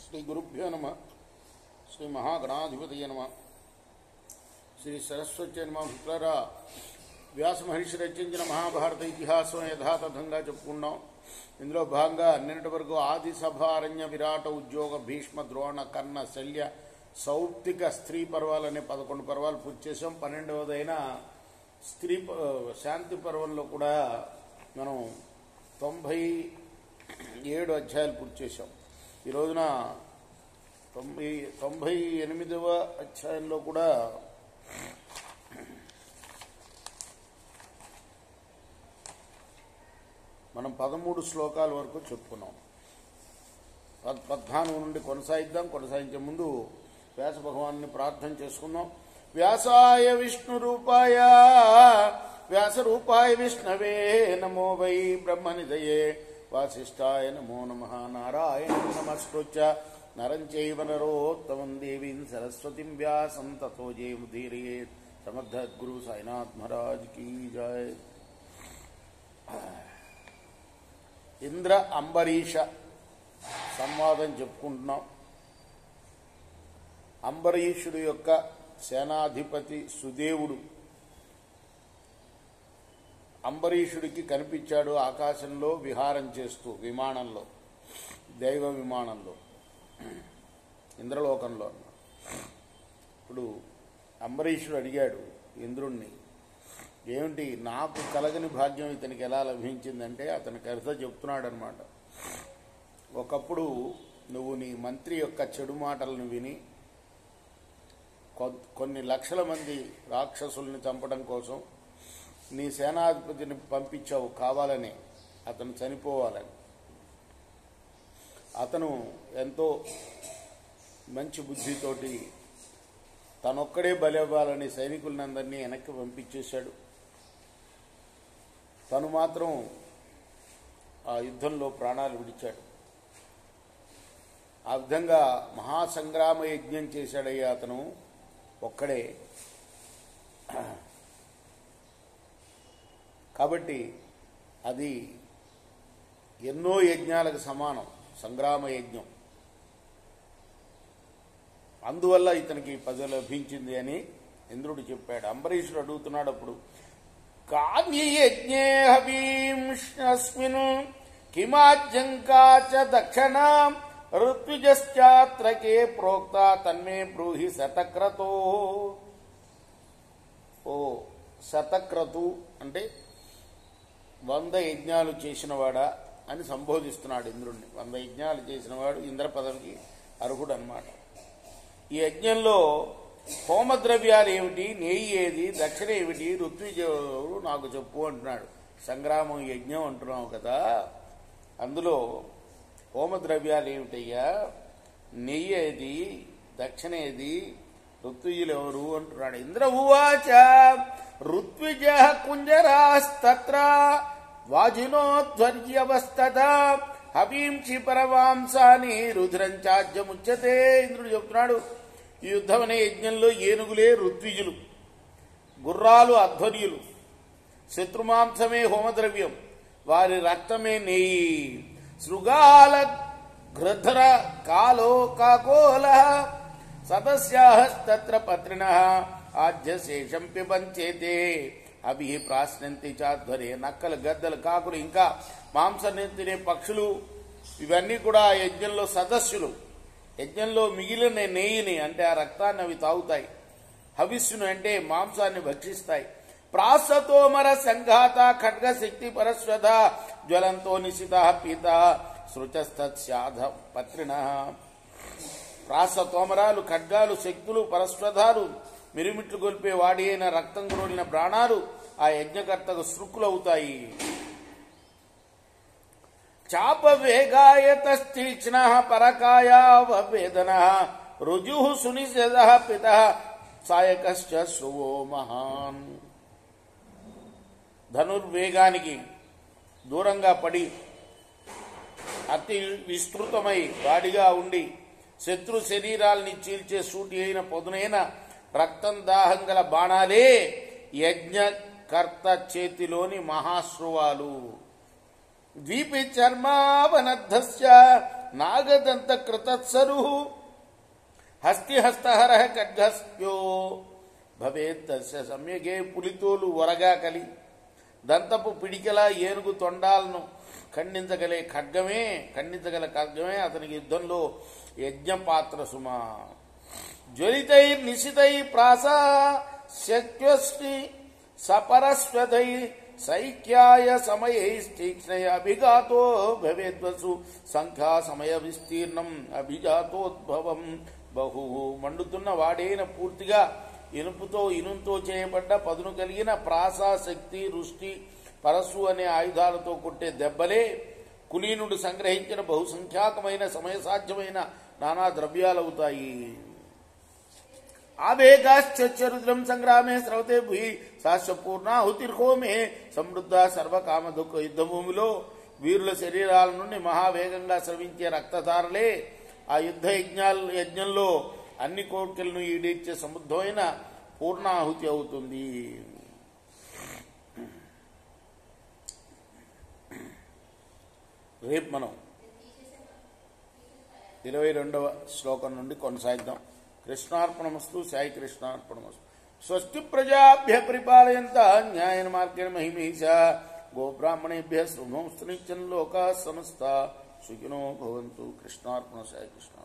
శ్రీ గురుభ్యో నమ. శ్రీ మహాగణాధిపతయ నమ. శ్రీ సరస్వతి నమ. మిత్రులారా, వ్యాస మహర్షి రచించిన మహాభారత ఇతిహాసం యథాతథంగా చెప్పుకున్నాం. ఇందులో భాగంగా నిన్నటి వరకు ఆది సభ, అరణ్య, విరాట, ఉద్యోగ, భీష్మ, ద్రోణ, కర్ణ, శల్య, సౌప్తిక, స్త్రీ పర్వాలనే 11 పర్వాలు పూర్తి చేసాం. 12వదైన స్త్రీ శాంతి పర్వంలో కూడా మనం 97 అధ్యాయాలు పూర్తి చేసాం. ఈ రోజున 98వ అధ్యాయంలో కూడా మనం 13 శ్లోకాల వరకు చెప్పుకున్నాం. 14 నుండి కొనసాగిద్దాం. కొనసాగించే ముందు వ్యాస భగవాన్ని ప్రార్థన చేసుకుందాం. వ్యాసాయ విష్ణు రూపాయ వ్యాస రూపాయ విష్ణవే నమో వై బ్రహ్మనిధయే వాసిష్ఠాయ నమో నమః. నారాయణ నమస్కృత్య నరం చైవ నరోత్తమం దేవీం సరస్వతిం వ్యాసం తతో జయముదీరయేత్. సమర్థ గురు సాయినాథ్ మహారాజ్ కీ జయ. ఇంద్ర అంబరీష సంవాదం చెప్పుకుంటున్నాం. అంబరీషుడు యొక్క సేనాధిపతి సుదేవుడు అంబరీషుడికి కనిపించాడు ఆకాశంలో విహారం చేస్తూ, విమానంలో, దైవ విమానంలో, ఇంద్రలోకంలో. ఇప్పుడు అంబరీషుడు అడిగాడు ఇంద్రుణ్ణి, ఏమిటి నాకు కలగని భాగ్యం ఇతనికి ఎలా లభించిందంటే అతనికి అర్థ చెప్తున్నాడు అనమాట. ఒకప్పుడు నువ్వు నీ మంత్రి యొక్క చెడు మాటలను విని కొన్ని లక్షల మంది రాక్షసుల్ని చంపడం కోసం నీ సేనాధిపతిని పంపించావు కావాలని, అతను చనిపోవాలని. అతను ఎంతో మంచి బుద్ధితోటి తనొక్కడే బలవ్వాలని సైనికులందరినీ వెనక్కి పంపించేశాడు. తను మాత్రం ఆ యుద్ధంలో ప్రాణాలు విడిచాడు. ఆ విధంగా మహాసంగ్రామ యజ్ఞం చేశాడయ్యా అతను ఒక్కడే. కాబట్టి అది ఎన్నో యజ్ఞాలకు సమానం, సంగ్రామ యజ్ఞం. అందువల్ల ఇతనికి పదవి లభించింది అని ఇంద్రుడు చెప్పాడు. అంబరీషుడు అడుగుతున్నాడు అప్పుడు, కావ్యయజ్ఞే హవీంస్మిన్ కిమాజ్యంకాచ దక్షిణ ఋత్విజశ్చాత్రకే ప్రోక్త తన్మే బ్రూహి శతక్రతో. ఓ శతక్రతు అంటే 100 యజ్ఞాలు చేసినవాడా అని సంబోధిస్తున్నాడు ఇంద్రుడిని. 100 యజ్ఞాలు చేసినవాడు ఇంద్ర పదవికి అర్హుడు అన్నమాట. ఈ యజ్ఞంలో హోమద్రవ్యాలు ఏమిటి, నెయ్యి ఏది, దక్షిణ ఏమిటి, ఋత్విజుడు నాకు చెప్పు అంటున్నాడు. సంగ్రామం యజ్ఞం అంటున్నావు కదా, అందులో హోమద్రవ్యాలు ఏమిటయ్యా, నెయ్యి ఏది, దక్షిణ ఏది, ఋత్విజులు ఎవరు అంటున్నాడు. ఇంద్ర ఉవాచ ఋత్విజ కుంజరాస్తత్ర వాజినోధ్వర్యవస్తత హవీంసి పరవాంసాని రుద్రంచాజ్యముచ్యతే. ఇంద్రుడు చెప్తున్నాడు, ఈ యుద్ధం అనే యజ్ఞంలో ఏనుగులే ఋత్విజులు, గుర్రాలు అధ్వర్యులు, శత్రుమాంసమే హోమద్రవ్యం, వారి రక్తమే నెయ్యి. శృగాల గృధ్ర కాలో కాకోల సదస్యాస్తత్ర పత్రిణ ఆజ్యశేషం పిబంచేతే అభి ప్రాశ్నంతి చాధ్వరే. నక్కలు, గద్దలు, కాకులు, ఇంకా మాంసం తినే పక్షులు, ఇవన్నీ కూడా యజ్ఞంలో సదస్సులు. యజ్ఞంలో మిగిలిన నెయ్యిని అంటే ఆ రక్తాన్ని అవి తాగుతాయి. హవిస్సును అంటే మాంసాన్ని భక్షిస్తాయి. ప్రాసతోమర సంఘాత ఖడ్గ శక్తి పరస్వధ జ్వలంతో నిశిత పీత శృచస్తత్సాధ పత్రిణ. ప్రాసతోమరాలు, ఖడ్గాలు, శక్తులు, పరస్వధాలు, మిరుమిట్లు గొల్పే వాడి అయిన రక్తం గ్రోలిన ప్రాణాలు ఆ యజ్ఞకర్తకు సృక్కులవుతాయి. చాప వేగాయతీక్ష్ణ పరకాయావేదన రుజు సునిషద పిత సాయకశ్చ శృవో మహాన్. ధనుర్వేగానికి దూరంగా పడి అతి విస్తృతమై వాడిగా ఉండి శత్రు శరీరాల్ని చీల్చే సూటి అయిన పదునైన రక్తం దాహం గల బాణాలే యజ్ఞకర్త చేతిలోని మహాశ్రువాలు. ద్వీపి చర్మావనద్ధస్య నాగదంత కృతత్సరు హస్తిహస్తహర ఖడ్గస్యో భవేత్తస్య సమ్యగే పులితోలు వరగా కలి దంతపు పిడికెల ఏనుగు తొండాలను ఖండించగల ఖడ్గమే అతనికి యుద్ధంలో యజ్ఞపాత్ర సుమా. జ్వలితై నిశితై ప్రాసా శక్యస్తి సపరస్వతై సైక్యాయ సమయైస్తీక్ష్ణయ అభిఘాతో భవేద్వసు సంఖ్యా సమయ విస్తీర్ణం అభిజాతోద్భవం బహు. మండుతున్న వాడైన పూర్తిగా ఇనుంతో చేయబడ్డ పదును కలిగిన ప్రాస, శక్తి, రుష్టి, పరస్సు అనే ఆయుధాలతో కొట్టే దెబ్బలే కులీనుడు సంగ్రహించిన బహుసంఖ్యాకమైన సమయసాధ్యమైన నానా ద్రవ్యాలవుతాయి. ఆవేగాశ్చరుద్రం సంగ్రామే స్రవతే భూయి సాశ్వపూర్ణాహుతిర్హోమే సమృద్ధ సర్వకామ దుఃఖ యుద్ధభూమిలో వీరుల శరీరాల నుండి మహావేగంగా స్రవించే రక్తధారలే ఆ యజ్ఞంలో అన్ని కోర్కెలను ఈడేర్చే సమృద్ధమైన పూర్ణాహుతి అవుతుంది. రేపు మనం 22వ శ్లోకం నుండి కొనసాగిద్దాం. కృష్ణార్పణమస్తు. సాయి కృష్ణార్పణమస్తు. స్వస్తి ప్రజాభ్య పరిపాలయంతా న్యాయన మార్గేణ మహిమేష గోబ్రాహ్మణేభ్య శుభమస్తు నిత్యం లోకా సమస్త సుఖినో భవంతు. కృష్ణార్పణ. సాయి కృష్ణ.